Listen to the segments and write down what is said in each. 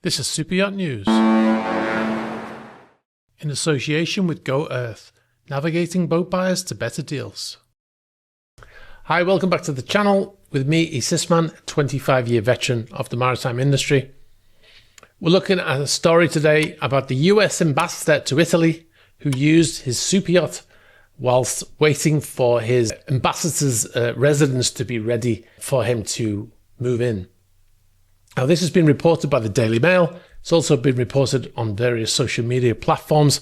This is Superyacht News. In association with Go Earth, navigating boat buyers to better deals. Hi, welcome back to the channel with me, E. Sisman, 25-year veteran of the maritime industry. We're looking at a story today about the US ambassador to Italy who used his superyacht whilst waiting for his ambassador's residence to be ready for him to move in. Now, this has been reported by the Daily Mail. It's also been reported on various social media platforms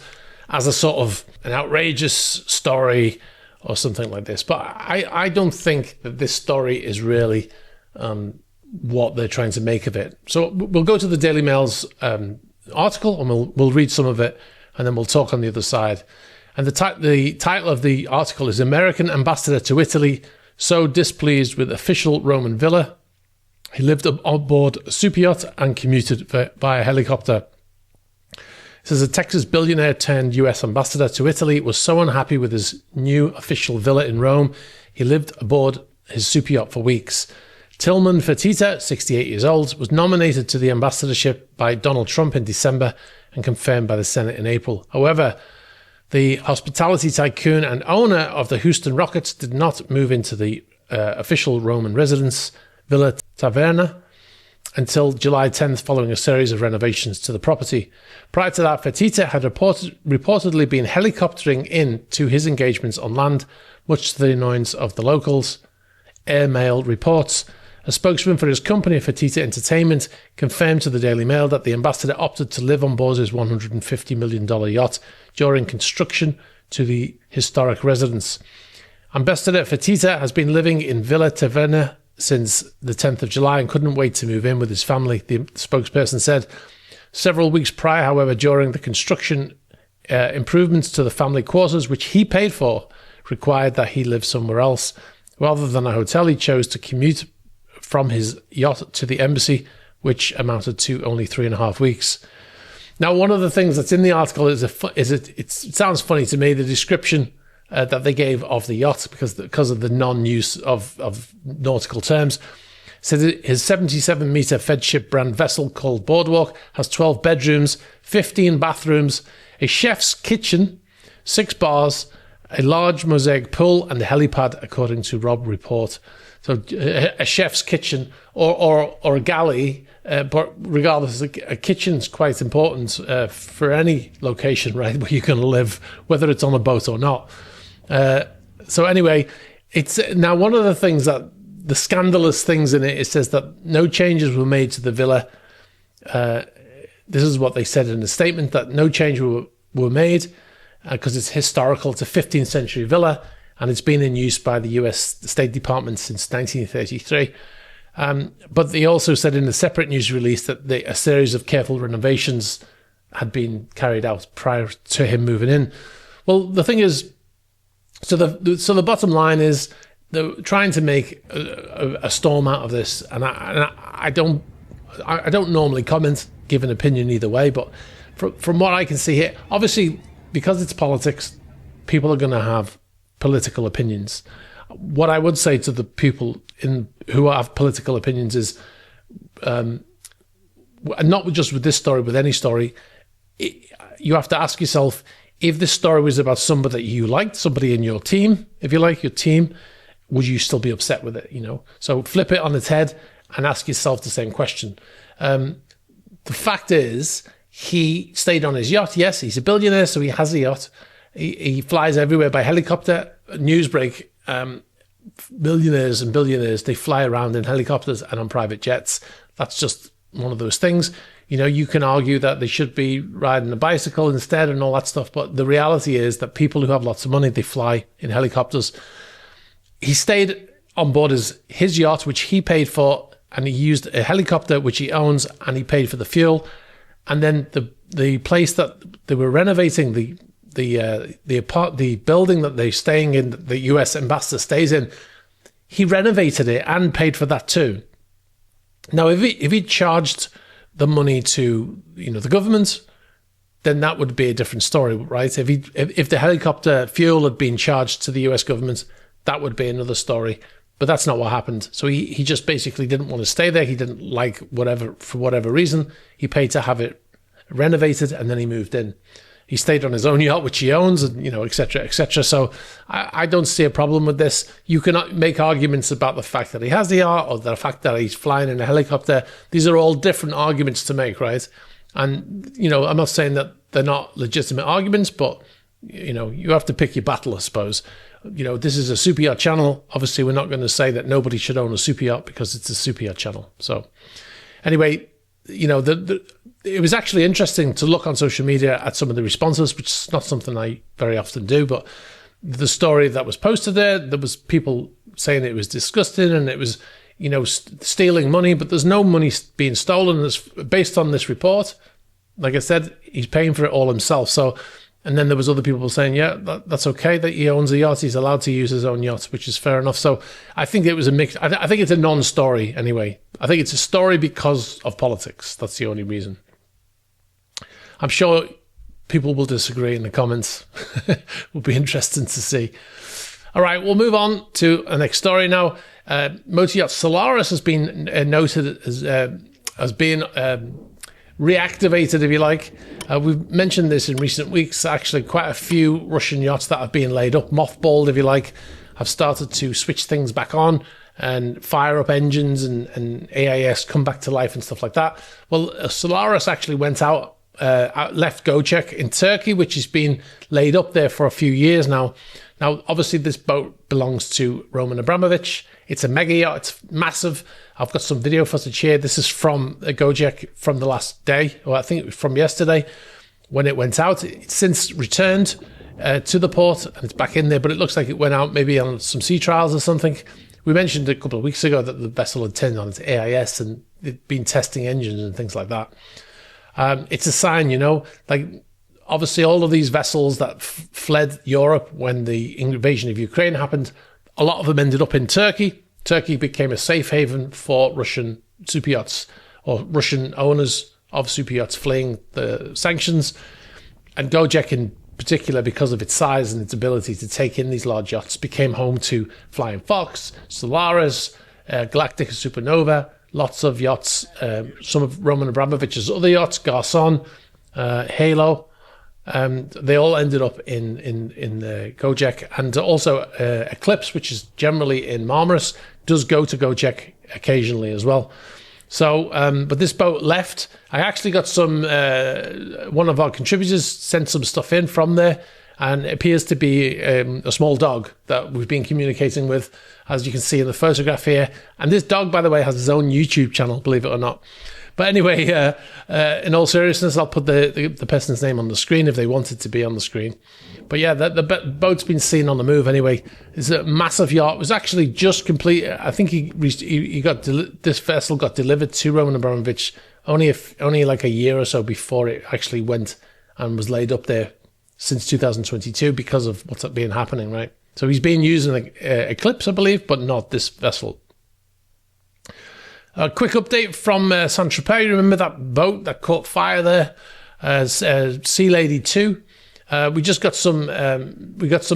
as a sort of an outrageous story or something like this. But I don't think that this story is really what they're trying to make of it. So we'll go to the Daily Mail's article and we'll read some of it and then we'll talk on the other side. And the title of the article is American Ambassador to Italy So Displeased with Official Roman Villa. He lived on board a superyacht and commuted via helicopter. It says a Texas billionaire turned US ambassador to Italy was so unhappy with his new official villa in Rome, he lived aboard his superyacht for weeks. Tilman Fertitta, 68 years old, was nominated to the ambassadorship by Donald Trump in December and confirmed by the Senate in April. However, the hospitality tycoon and owner of the Houston Rockets did not move into the official Roman residence, Villa Taverna, until July 10th following a series of renovations to the property. Prior to that, Fertitta had reportedly been helicoptering in to his engagements on land, much to the annoyance of the locals. Airmail reports. A spokesman for his company, Fertitta Entertainment, confirmed to the Daily Mail that the ambassador opted to live on board his $150 million yacht during construction to the historic residence. Ambassador Fertitta has been living in Villa Taverna since the 10th of July and couldn't wait to move in with his family, the spokesperson said. Several weeks prior, however, during the construction, improvements to the family quarters, which he paid for, required that he live somewhere else. Rather than a hotel, he chose to commute from his yacht to the embassy, which amounted to only 3.5 weeks. Now, one of the things that's in the article it sounds funny to me, the description that they gave of the yacht because of the non-use of nautical terms. So his 77-meter Fedship brand vessel called Boardwalk has 12 bedrooms, 15 bathrooms, a chef's kitchen, 6 bars, a large mosaic pool and a helipad, according to Rob Report. So a chef's kitchen or a galley, but regardless, a kitchen's quite important for any location, right, where you're going to live, whether it's on a boat or not. So anyway, it's now one of the things that the scandalous things in it says that no changes were made to the villa. This is what they said in the statement, that no change were made because it's historical. It's a 15th century villa and it's been in use by the US State Department since 1933. But they also said in a separate news release that a series of careful renovations had been carried out prior to him moving in. Well, the thing is, So the bottom line is they're trying to make a storm out of this, and I don't normally comment, give an opinion either way, but from what I can see here, obviously because it's politics, people are going to have political opinions. What I would say to the people who have political opinions is, not just with this story, with any story, you have to ask yourself, if this story was about somebody that you liked, somebody in your team, if you like your team, would you still be upset with it? So flip it on its head and ask yourself the same question. The fact is, he stayed on his yacht. Yes, he's a billionaire, so he has a yacht. He flies everywhere by helicopter. Newsbreak, millionaires and billionaires, they fly around in helicopters and on private jets. That's just one of those things. You can argue that they should be riding a bicycle instead and all that stuff, but the reality is that people who have lots of money, they fly in helicopters. He stayed on board his yacht, which he paid for, and he used a helicopter, which he owns, and he paid for the fuel. And then the place that they were renovating, the building that they're staying in, the US ambassador stays in, he renovated it and paid for that too. Now, if he charged the money to the government, then that would be a different story, right? If the helicopter fuel had been charged to the US government, that would be another story. But that's not what happened. So he just basically didn't want to stay there. He didn't like whatever, for whatever reason. He paid to have it renovated, and then he moved in. He stayed on his own yacht, which he owns, and, you know, et cetera, et cetera. So I don't see a problem with this. You cannot make arguments about the fact that he has the yacht or the fact that he's flying in a helicopter. These are all different arguments to make, right? And, you know, I'm not saying that they're not legitimate arguments, but, you know, you have to pick your battle, I suppose. You know, this is a super yacht channel. Obviously, we're not going to say that nobody should own a super yacht because it's a super yacht channel. So anyway, you know, it was actually interesting to look on social media at some of the responses, which is not something I very often do, but the story that was posted there was people saying it was disgusting and it was, you know, stealing money, but there's no money being stolen. It's based on this report. Like I said, he's paying for it all himself. So, and then there was other people saying, yeah, that's okay that he owns a yacht. He's allowed to use his own yacht, which is fair enough. So I think it was a mix. I think it's a non-story anyway. I think it's a story because of politics. That's the only reason. I'm sure people will disagree in the comments. It will be interesting to see. All right, we'll move on to the next story now. Motor yacht Solaris has been noted as being reactivated, if you like. We've mentioned this in recent weeks. Actually, quite a few Russian yachts that have been laid up, mothballed, if you like, have started to switch things back on and fire up engines and AIS come back to life and stuff like that. Well, Solaris actually went out, left GoCheck in Turkey, which has been laid up there for a few years now. Now, obviously, this boat belongs to Roman Abramovich. It's a mega yacht. It's massive. I've got some video footage here. This is from a GoCheck from the last day, or I think it was from yesterday when it went out. It's since returned to the port and it's back in there, but it looks like it went out maybe on some sea trials or something. We mentioned a couple of weeks ago that the vessel had turned on its AIS and it'd been testing engines and things like that. It's a sign, you know, like obviously all of these vessels that fled Europe when the invasion of Ukraine happened, a lot of them ended up in Turkey. Turkey became a safe haven for Russian superyachts or Russian owners of superyachts fleeing the sanctions. And GoCheck in particular, because of its size and its ability to take in these large yachts, became home to Flying Fox, Solaris, Galactica Supernova, lots of yachts, some of Roman Abramovich's other yachts, Garçon, Halo. They all ended up in the GoCheck, and also Eclipse, which is generally in Marmaris, does go to GoCheck occasionally as well. So, but this boat left. I actually got some, one of our contributors sent some stuff in from there, and it appears to be a small dog that we've been communicating with, as you can see in the photograph here. And this dog, by the way, has his own YouTube channel, believe it or not. But anyway, in all seriousness, I'll put the person's name on the screen if they want it to be on the screen. But yeah, the boat's been seen on the move anyway. It's a massive yacht. It was actually just complete. I think this vessel got delivered to Roman Abramovich only like a year or so before it actually went and was laid up there since 2022 because of what's been happening, right? So he's been using Eclipse, I believe, but not this vessel. A quick update from Saint-Tropez. Remember that boat that caught fire there, Sea Lady 2? We just got some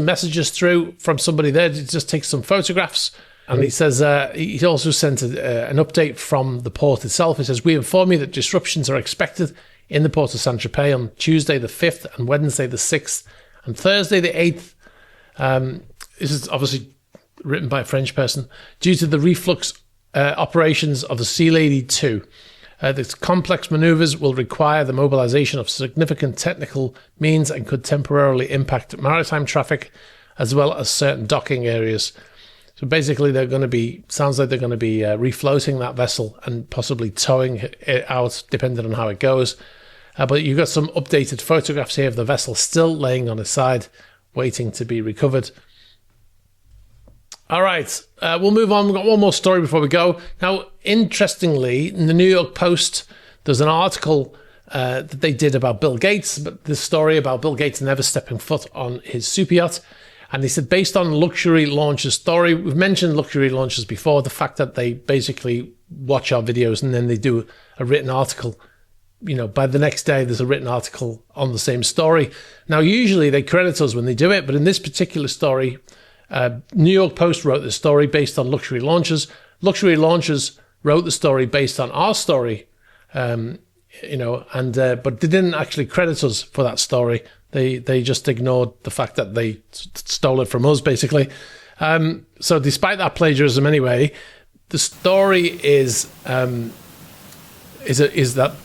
messages through from somebody there to just take some photographs. And he says he also sent an update from the port itself. He says, we inform you that disruptions are expected in the port of Saint-Tropez on Tuesday the 5th and Wednesday the 6th and Thursday the 8th. This is obviously written by a French person. Due to the reflux operations of the Sea Lady 2. The complex maneuvers will require the mobilization of significant technical means and could temporarily impact maritime traffic as well as certain docking areas. So basically sounds like they're going to be refloating that vessel and possibly towing it out depending on how it goes. But you've got some updated photographs here of the vessel still laying on its side, waiting to be recovered. All right, we'll move on. We've got one more story before we go. Now, interestingly, in the New York Post, there's an article that they did about Bill Gates, but this story about Bill Gates never stepping foot on his super yacht. And they said, based on luxury launchers story, we've mentioned luxury launchers before, the fact that they basically watch our videos and then they do a written article. You know, by the next day, there's a written article on the same story. Now, usually they credit us when they do it, but in this particular story, New York Post wrote the story based on Luxury Launchers. Luxury Launchers wrote the story based on our story, but they didn't actually credit us for that story. They just ignored the fact that they stole it from us, basically. So despite that plagiarism anyway, the story is that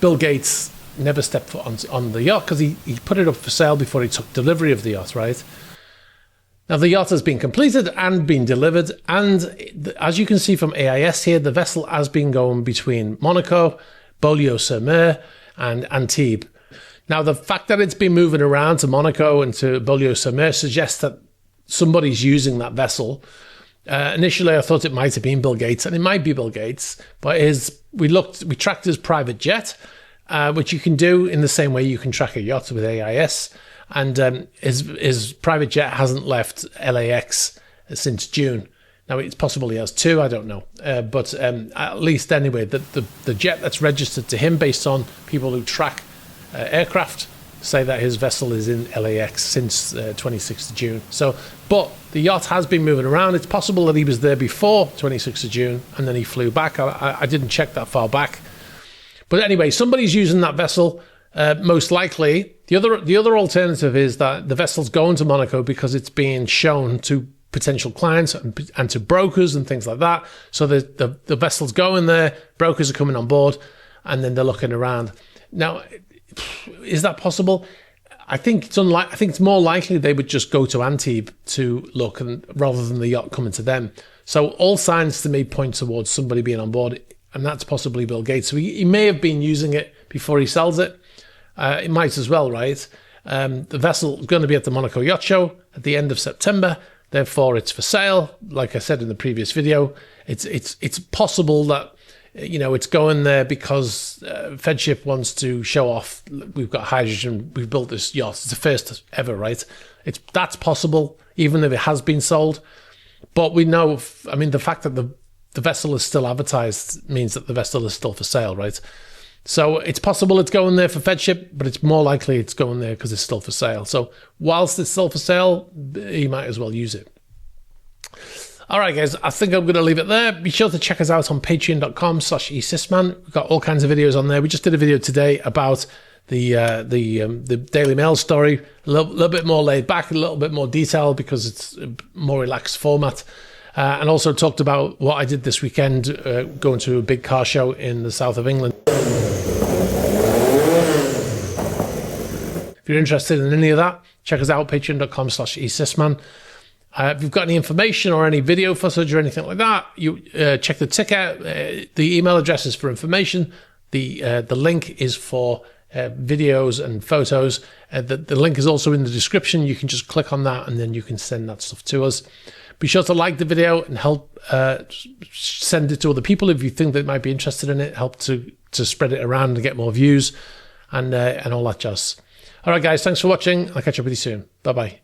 Bill Gates never stepped foot on the yacht because he put it up for sale before he took delivery of the yacht, right? Now, the yacht has been completed and been delivered, and as you can see from AIS here, the vessel has been going between Monaco, Beaulieu-sur-Mer, and Antibes. Now, the fact that it's been moving around to Monaco and to Beaulieu-sur-Mer suggests that somebody's using that vessel. Initially, I thought it might have been Bill Gates, and it might be Bill Gates, but we tracked his private jet, which you can do in the same way you can track a yacht with AIS. And his private jet hasn't left LAX since June. Now, it's possible he has two, I don't know. But at least anyway, the jet that's registered to him based on people who track aircraft say that his vessel is in LAX since 26th of June. But the yacht has been moving around. It's possible that he was there before 26th of June and then he flew back. I didn't check that far back. But anyway, somebody's using that vessel. Most likely, the other alternative is that the vessel's going to Monaco because it's being shown to potential clients and to brokers and things like that. So the vessel's going there, brokers are coming on board, and then they're looking around. Now, is that possible? I think it's more likely they would just go to Antibes to look, rather than the yacht coming to them. So all signs to me point towards somebody being on board, and that's possibly Bill Gates. So he may have been using it before he sells it. It might as well, right? The vessel is going to be at the Monaco Yacht Show at the end of September. Therefore, it's for sale. Like I said in the previous video, it's possible that it's going there because Fedship wants to show off. We've got hydrogen. We've built this yacht. It's the first ever, right? That's possible, even if it has been sold. But we know, the fact that the vessel is still advertised means that the vessel is still for sale, right? So it's possible it's going there for Fedship, but it's more likely it's going there because it's still for sale. So whilst it's still for sale, you might as well use it. All right, guys, I think I'm going to leave it there. Be sure to check us out on patreon.com/esysman. We've got all kinds of videos on there. We just did a video today about the Daily Mail story, a little bit more laid back, a little bit more detailed because it's a more relaxed format. And also talked about what I did this weekend, going to a big car show in the south of England. If you're interested in any of that, check us out, patreon.com/esysman. If you've got any information or any video footage or anything like that, you check the ticket. The email address is for information. The link is for videos and photos. The link is also in the description. You can just click on that and then you can send that stuff to us. Be sure to like the video and help send it to other people if you think they might be interested in it. Help to spread it around and get more views and all that jazz. All right, guys, thanks for watching. I'll catch up with you soon. Bye-bye.